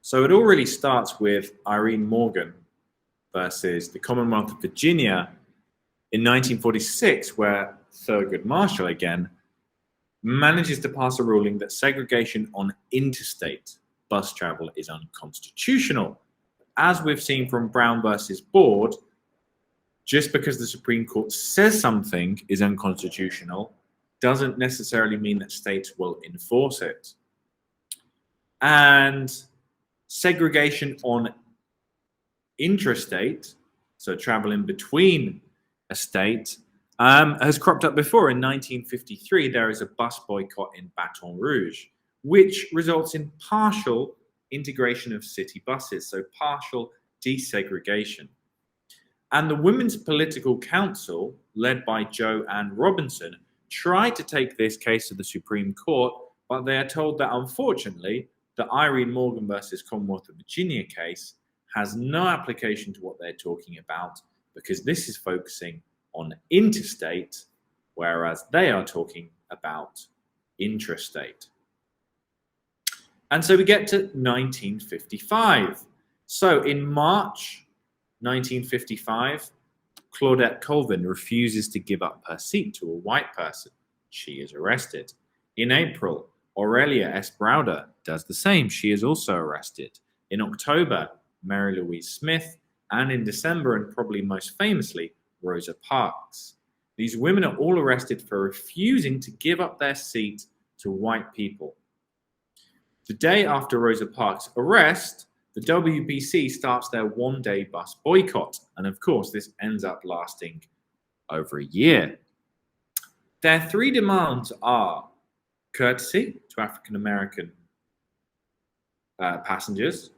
So it all really starts with Irene Morgan versus the Commonwealth of Virginia in 1946, where Thurgood Marshall again manages to pass a ruling that segregation on interstate bus travel is unconstitutional. As we've seen from Brown versus Board, just because the Supreme Court says something is unconstitutional doesn't necessarily mean that states will enforce it. And segregation on intrastate, so traveling between a state, has cropped up before. In 1953, there is a bus boycott in Baton Rouge, which results in partial integration of city buses, so partial desegregation. And the Women's Political Council, led by Jo Ann Robinson, tried to take this case to the Supreme Court, but they are told that unfortunately, the Irene Morgan versus Commonwealth of Virginia case has no application to what they're talking about, because this is focusing on interstate, whereas they are talking about intrastate. And so we get to 1955. So in March 1955, Claudette Colvin refuses to give up her seat to a white person. She is arrested. In April, Aurelia S. Browder does the same. She is also arrested. In October, Mary Louise Smith, and in December, and probably most famously, Rosa Parks. These women are all arrested for refusing to give up their seat to white people. The day after Rosa Parks' arrest, the WBC starts their one-day bus boycott. And of course, this ends up lasting over a year. Their three demands are courtesy to African-American passengers,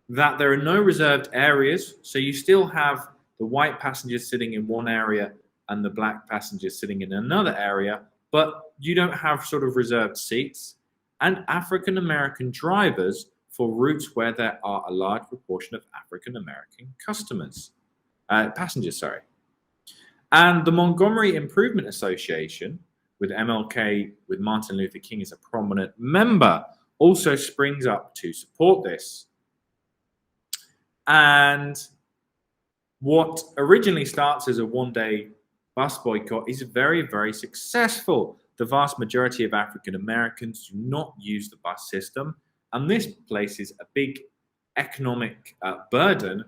that there are no reserved areas, so you still have the white passengers sitting in one area and the black passengers sitting in another area, but you don't have sort of reserved seats, and African-American drivers for routes where there are a large proportion of African-American passengers. And the Montgomery Improvement Association, with MLK, with Martin Luther King as a prominent member, also springs up to support this. And what originally starts as a one-day bus boycott is very, very successful. The vast majority of African Americans do not use the bus system, and this places a big economic burden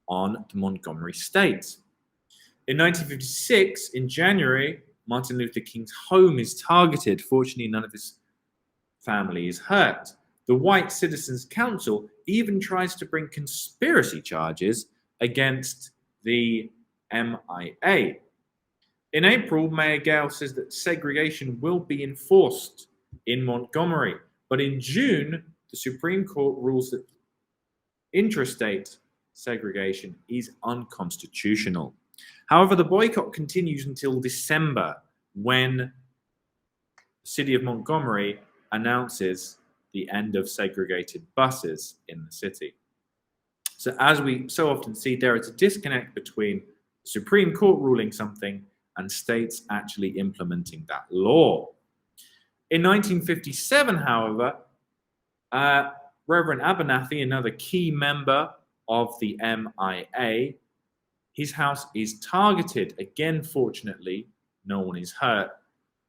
on the Montgomery state. In 1956, in January, Martin Luther King's home is targeted. Fortunately, none of his family is hurt. The White Citizens Council even tries to bring conspiracy charges against the MIA. In April, Mayor Gale says that segregation will be enforced in Montgomery. But in June, the Supreme Court rules that intrastate segregation is unconstitutional. However, the boycott continues until December, when the city of Montgomery announces the end of segregated buses in the city. So as we so often see, there is a disconnect between the Supreme Court ruling something and states actually implementing that law. In 1957, however, Reverend Abernathy, another key member of the MIA, his house is targeted. Again, fortunately, no one is hurt.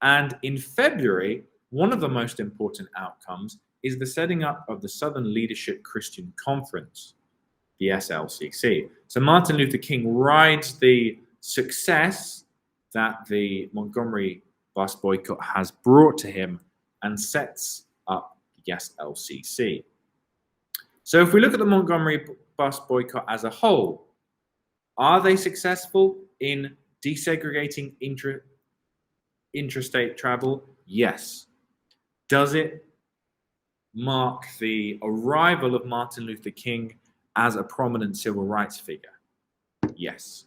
And in February, one of the most important outcomes is the setting up of the Southern Leadership Christian Conference, the SLCC. So Martin Luther King rides the success that the Montgomery bus boycott has brought to him and sets up the SLCC. So if we look at the Montgomery bus boycott as a whole, are they successful in desegregating intrastate travel? Yes. Does it mark the arrival of Martin Luther King as a prominent civil rights figure? Yes.